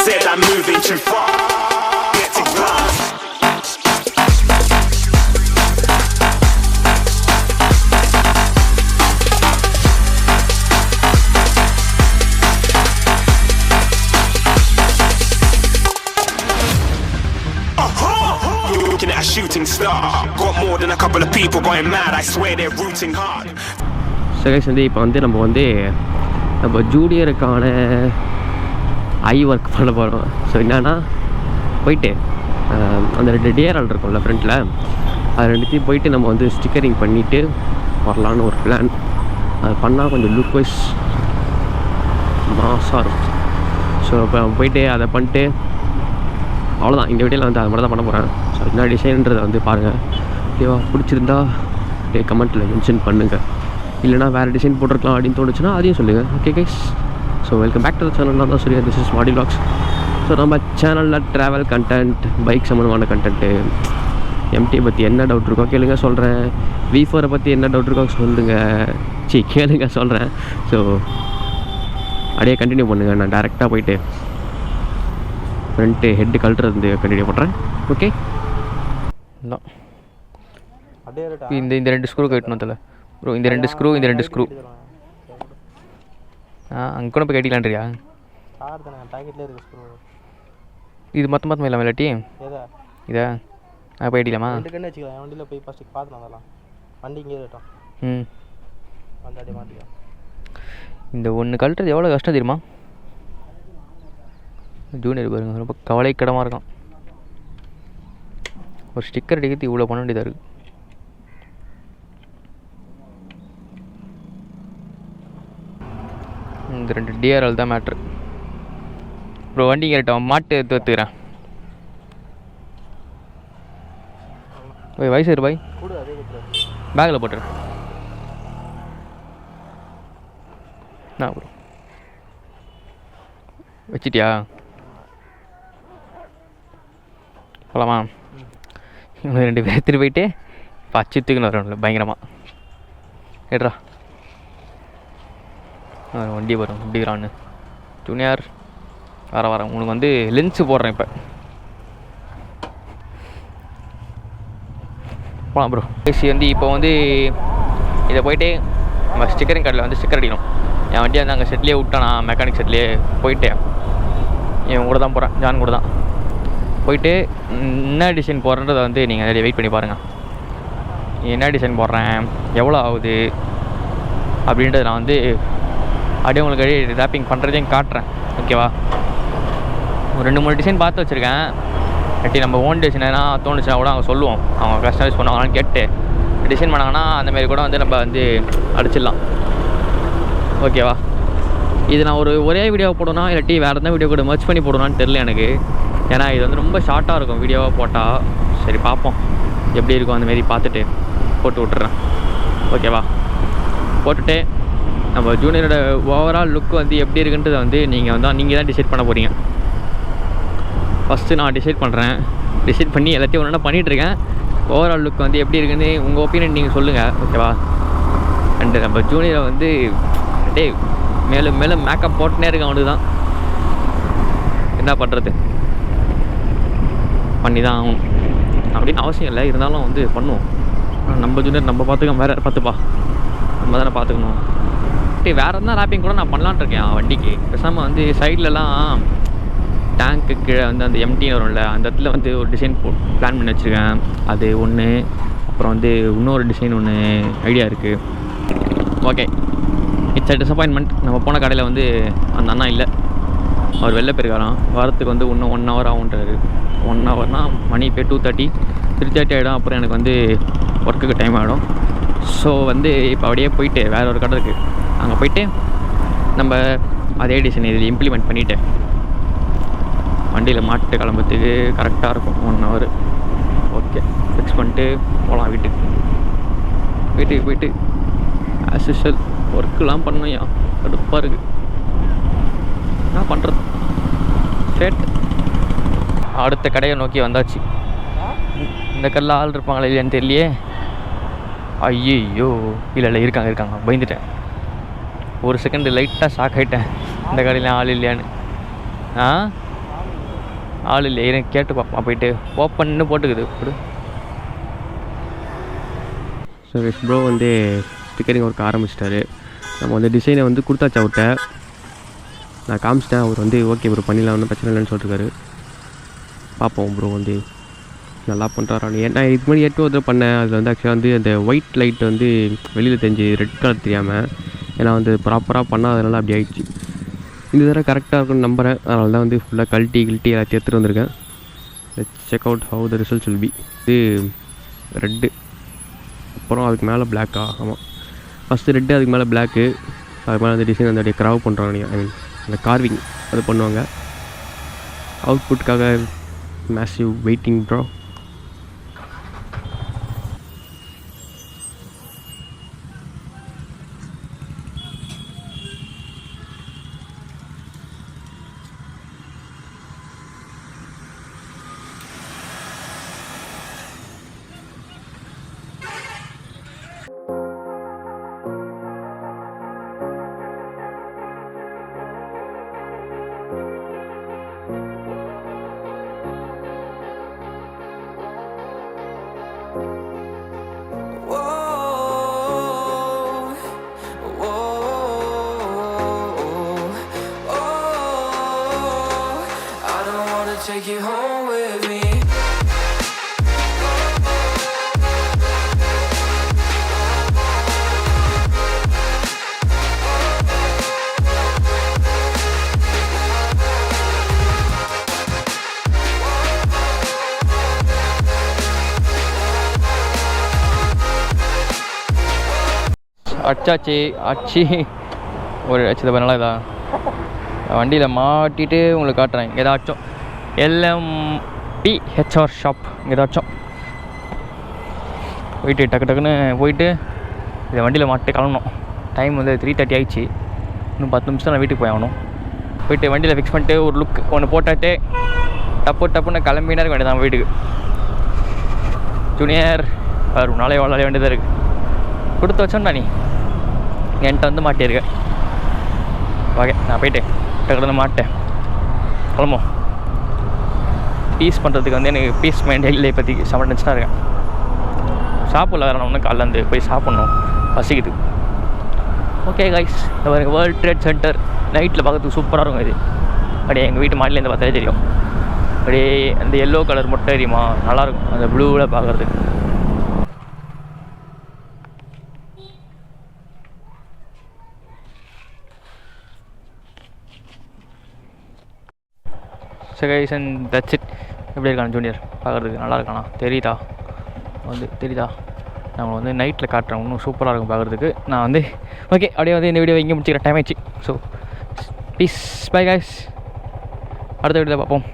said I'm moving too far. Get to glass. Looking at a shooting star. Got more than a couple of people going mad. I swear they're rooting hard. So guys, இப்போ நம்ம ஜூனியருக்கான I work பண்ண போகிறோம். So என்னன்னா போயிட்டு அந்த 2 DRL இருக்கும்ல ஃப்ரண்ட்டில், அது 2த்தையும் போயிட்டு நம்ம ஸ்டிக்கரிங் பண்ணிவிட்டு வரலான்னு ஒரு பிளான். அது பண்ணால் கொஞ்சம் லுக் வைஸ் மாசாக இருக்கும். ஸோ இப்போ போயிட்டு அதை பண்ணிட்டு அவ்வளோதான். இந்த வீடியோவில் அது மட்டும் தான் பண்ண போகிறேன். ஸோ என்ன டிசைன்ன்றதை பாருங்கள். ஓகேவா? பிடிச்சிருந்தா கமெண்ட்டில் மென்ஷன் பண்ணுங்கள். இல்லைனா வேறு டிசைன் போட்டிருக்கலாம் அப்படின்னு தோணுச்சுன்னா அதையும் சொல்லுங்கள். Okay guys, so welcome back to the channel. நான் தான் சொல்லியா, திஸ் இஸ் Motovlogs. ஸோ நம்ம சேனலில் ட்ராவல் கண்டென்ட், பைக் சம்மந்தமான கண்டென்ட்டு, MT பற்றி என்ன டவுட் இருக்கோ கேளுங்க சொல்கிறேன். V4 பற்றி என்ன டவுட் இருக்கோ சொல்லுங்கள், கேளுங்க சொல்கிறேன். ஸோ அப்படியே கண்டினியூ பண்ணுங்கள். நான் டேரெக்டாக போயிட்டு ஃப்ரண்ட்டு ஹெட்டு கழட்டுறது கண்டினியூ பண்ணுறேன். ஓகே, இந்த 2 ஸ்க்ரூ கட்டணும் தலை ப்ரோ. இந்த 2 ஸ்க்ரூ அங்கே கூட போய் கட்டிக்கலான்றியா? இது மொத்தமாக இல்லாமல் இல்லாட்டி இதா போய் கட்டிக்கலாமா? இந்த ஒன்று கழட்டுறது எவ்வளோ கஷ்டம் தெரியுமா? ஜூனியர் பாருங்க, ரொம்ப கவலைக்கிடமாக இருக்கும். ஒரு ஸ்டிக்கர் அடிக்கிறது இவ்வளோ பண்ண வேண்டியதாக இருக்குது. இந்த 2 DRL தான் மேட்ரு ப்ரோ. வண்டி கேட்டோம், மாட்டு எடுத்துக்கிறேன். வயசு பாய் பேக்கில் போட்டுறேன். நான் ப்ரோ வச்சிட்டியா? போகலாமா? இவங்க 2 பேர் எடுத்துகிட்டு போயிட்டு பச்சத்துக்குன்னு வரணும் பயங்கரமாக. கேட்ரா வண்டி வரும் இப்படிக்கிறான்னு. ஜூனியர் வரேன். உனக்கு லென்ஸு போடுறேன் இப்போ. போகலாம் ப்ரோ. பேசி இப்போ இதை போயிட்டு நம்ம ஸ்டிக்கரிங் கார்டில் ஸ்டிக்கர் அடிக்கணும். என் வண்டியை அங்கே செட்லேயே விட்டானா, மெக்கானிக் செட்லேயே போயிட்டு என் கூட தான் போகிறேன், ஜான் கூட தான் போயிட்டு என்ன டிசைன் போடுறன்றதை நீங்கள் நிறைய வெயிட் பண்ணி பாருங்கள். என்ன டிசைன் போடுறேன், எவ்வளோ ஆகுது அப்படின்றத நான் அப்படியே உங்களுக்கு ரேப்பிங் பண்ணுறதையும் காட்டுறேன். ஓகேவா? ஒரு 2-3 டிசைன் பார்த்து வச்சுருக்கேன். கட்டி நம்ம ஓன் டிசைன் எதனா தோணுச்சுன்னா கூட அவங்க சொல்லுவோம். அவங்க கஸ்டமைஸ் பண்ணுவாங்களான்னு கேட்டு டிசைன் பண்ணாங்கன்னா அந்தமாரி கூட நம்ம அடிச்சிடலாம். ஓகேவா? இது நான் ஒரே வீடியோவை போடணும், இல்லாட்டி வேறு எந்த வீடியோ கூட மர்ச் பண்ணி போடணும்னு தெரில எனக்கு. ஏன்னா இது ரொம்ப ஷார்ட்டாக இருக்கும் வீடியோவாக போட்டால். சரி பார்ப்போம் எப்படி இருக்கும், அந்தமாரி பார்த்துட்டு போட்டு விட்டுறேன். ஓகேவா? போட்டுட்டு நம்ம ஜூனியரோட ஓவரால் லுக் எப்படி இருக்குன்றது நீங்கள் தான் டிசைட் பண்ண போகிறீங்க. ஃபஸ்ட்டு நான் டிசைட் பண்ணுறேன். டிசைட் பண்ணி எல்லாத்தையும் ஒன்றா பண்ணிகிட்ருக்கேன். ஓவரால் லுக் எப்படி இருக்குன்னு உங்கள் ஒப்பீனியன் நீங்கள் சொல்லுங்கள். ஓகேவா? அண்டு நம்ம ஜூனியரை மேலும் மேலும் மேக்கப் போட்டுனே இருக்க அவனுக்கு தான். என்ன பண்ணுறது, பண்ணி தான் ஆகணும் அப்படின்னு அவசியம் இல்லை. இருந்தாலும் பண்ணுவோம். நம்ம ஜூனியர் நம்ம பார்த்துக்கோம், வேறு யார் பார்த்துப்பா, நம்ம தானே பார்த்துக்கணும். வேறு எதுனா ரேப்பிங் கூட நான் பண்ணலான் இருக்கேன் வண்டிக்கு. பேசாமல் சைட்லலாம் டேங்க்கு கீழே அந்த MTன்னு வரும்ல, அந்த இடத்துல ஒரு டிசைன் பிளான் பண்ணி வச்சுருக்கேன். அது ஒன்று. அப்புறம் இன்னொரு டிசைன் ஒன்று ஐடியா இருக்குது. Okay, it's a disappointment. நம்ம போன கடையில் அந்த அண்ணா இல்லை, அவர் வெளில போயிருக்காராம். வரத்துக்கு இன்னும் 1 hour ஆகுன்றாரு. 1 hourனால் மணி இப்போ 2:30 3:30 ஆகிடும். அப்புறம் எனக்கு ஒர்க்குக்கு டைம் ஆகிடும். ஸோ இப்போ அப்படியே போயிட்டு வேறு ஒரு கடை இருக்குது, அங்கே போயிட்டு நம்ம அதே டிசைன் இதில் இம்ப்ளிமெண்ட் பண்ணிவிட்டு வண்டியில் மாட்டு கிளம்புறதுக்கு கரெக்டாக இருக்கும் 1 hour. ஓகே, ஃபிக்ஸ் பண்ணிட்டு போகலாம் வீட்டுக்கு போயிட்டு ஆஸ் யூஷுவல் ஒர்க்கெலாம் பண்ணையா கடுப்பாக இருக்குது. என்ன பண்ணுறது, ஸ்ட்ரெயிட் அடுத்த கடையை நோக்கி வந்தாச்சு. இந்த கல்லில் ஆள் இருப்பாங்களா இல்லையான்னு தெரியலையே. ஐயோ இல்லை இருக்காங்க பயந்துட்டேன். ஒரு செகண்ட் லைட்டாக ஷாக் ஆகிட்டேன், இந்த கடையில் ஆள் இல்லையான்னு. ஆள் இல்லை, எனக்கு கேட்டு பார்ப்போம் போயிட்டு. ஓப்பன்னு போட்டுக்குது இப்படி. ஸோ ப்ரோ வந்து ஸ்டிக்கரிங் ஒர்க் ஆரம்பிச்சிட்டாரு. நம்ம வந்து டிசைனை வந்து கொடுத்தாச்சு அவர்கிட்ட. நான் காமிச்சிட்டேன். அவர் வந்து ஓகே ப்ரோ பண்ணிடலாம், ஒன்றும் பிரச்சனை இல்லைன்னு சொல்லிருக்காரு. பார்ப்போம் ப்ரோ வந்து நல்லா பண்ணுறாரான்னு. நான் இதுக்கு முன்னாடி ஒரு பண்ணேன். அதில் வந்து ஆக்சுவலாக வந்து அந்த ஒயிட் லைட் வந்து வெளியில் தெரிஞ்சு ரெட் கலர் தெரியாமல், ஏன்னா வந்து ப்ராப்பராக பண்ணாதனால அப்படி ஆகிடுச்சு. இந்த தடவை கரெக்டாக இருக்குன்னு நம்புகிறேன். அதனால தான் வந்து ஃபுல்லாக கழட்டி எல்லாத்தையும் எடுத்துகிட்டு வந்திருக்கேன். Check out how the results will be. இது ரெட்டு, அப்புறம் அதுக்கு மேலே பிளாக்கா? ஆமாம், ஃபஸ்ட்டு ரெட்டு, அதுக்கு மேலே பிளாக்கு, அதுக்கு மேலே அந்த டிசைன் அந்த அப்படியே க்ராவ் பண்ணுறாங்க. ஐ மீன் அந்த கார்விங் அது பண்ணுவாங்க. அவுட்புட்டுக்காக massive waiting bro. Take you home with me. அச்சாச்சி அச்சி ஒரு அச்சதை பண்ணலாம். இதா வண்டியில் மாட்டிட்டு உங்களுக்கு காட்டுறேன். ஏதாச்சும் LMPHR ஷாப் ஏதாச்சும் போயிட்டு டக்குன்னு போயிட்டு இதை வண்டியில் மாட்டு கிளம்பணும். டைம் வந்து 3:30 ஆகிடுச்சு. இன்னும் 10 நிமிஷம் நான் வீட்டுக்கு போய் ஆகணும். போயிட்டு வண்டியில் ஃபிக்ஸ் பண்ணிட்டு ஒரு லுக் ஒன்று போட்டாட்டு டப்புன்னு கிளம்பினா இருக்க வேண்டியதான் வீட்டுக்கு. ஜூனியர் ஒரு நாளே வாழ வேண்டியதாக இருக்குது. கொடுத்து வச்சோன்னா நீ என்கிட்ட வந்து மாட்டியிருக்கேன். ஓகே, நான் போயிட்டு டக்குன்னு மாட்டேன், கிளம்பும். பீஸ் பண்ணுறதுக்கு வந்து எனக்கு பீஸ் மைண்ட் இல்லை. இப்போதைக்கு 7 டென்ஷனாக இருக்கேன். சாப்பிடல வேறு, நான் ஒன்றும் காலைல வந்து போய் சாப்பிட்ணும், பசிக்குது. ஓகே கைஸ், இந்த பாருங்க வேர்ல்ட் ட்ரேட் சென்டர் நைட்டில் பார்க்கறதுக்கு சூப்பராக இருக்கும். இது அப்படியே எங்கள் வீட்டு மாடிலேருந்து பார்த்தாலே தெரியும். அப்படியே அந்த எல்லோ கலர் மட்டும் தெரியுமா, நல்லாயிருக்கும் அந்த ப்ளூவில் பார்க்குறதுக்கு. So guys and that's it. எப்படி இருக்கான ஜூனியர் பார்க்குறதுக்கு நல்லா இருக்கானா? தெரியுதா நான் வந்து நைட்டில் காட்டுறேன். இன்னும் சூப்பராக இருக்கும் பார்க்குறதுக்கு. நான் வந்து ஓகே அப்படியே வந்து இந்த வீடியோ இங்கே முடிச்சுக்கிறேன். டைம் ஆயிடுச்சு. ஸோ பீஸ் பை கைஸ், அடுத்த வீடியோவில் பார்ப்போம்.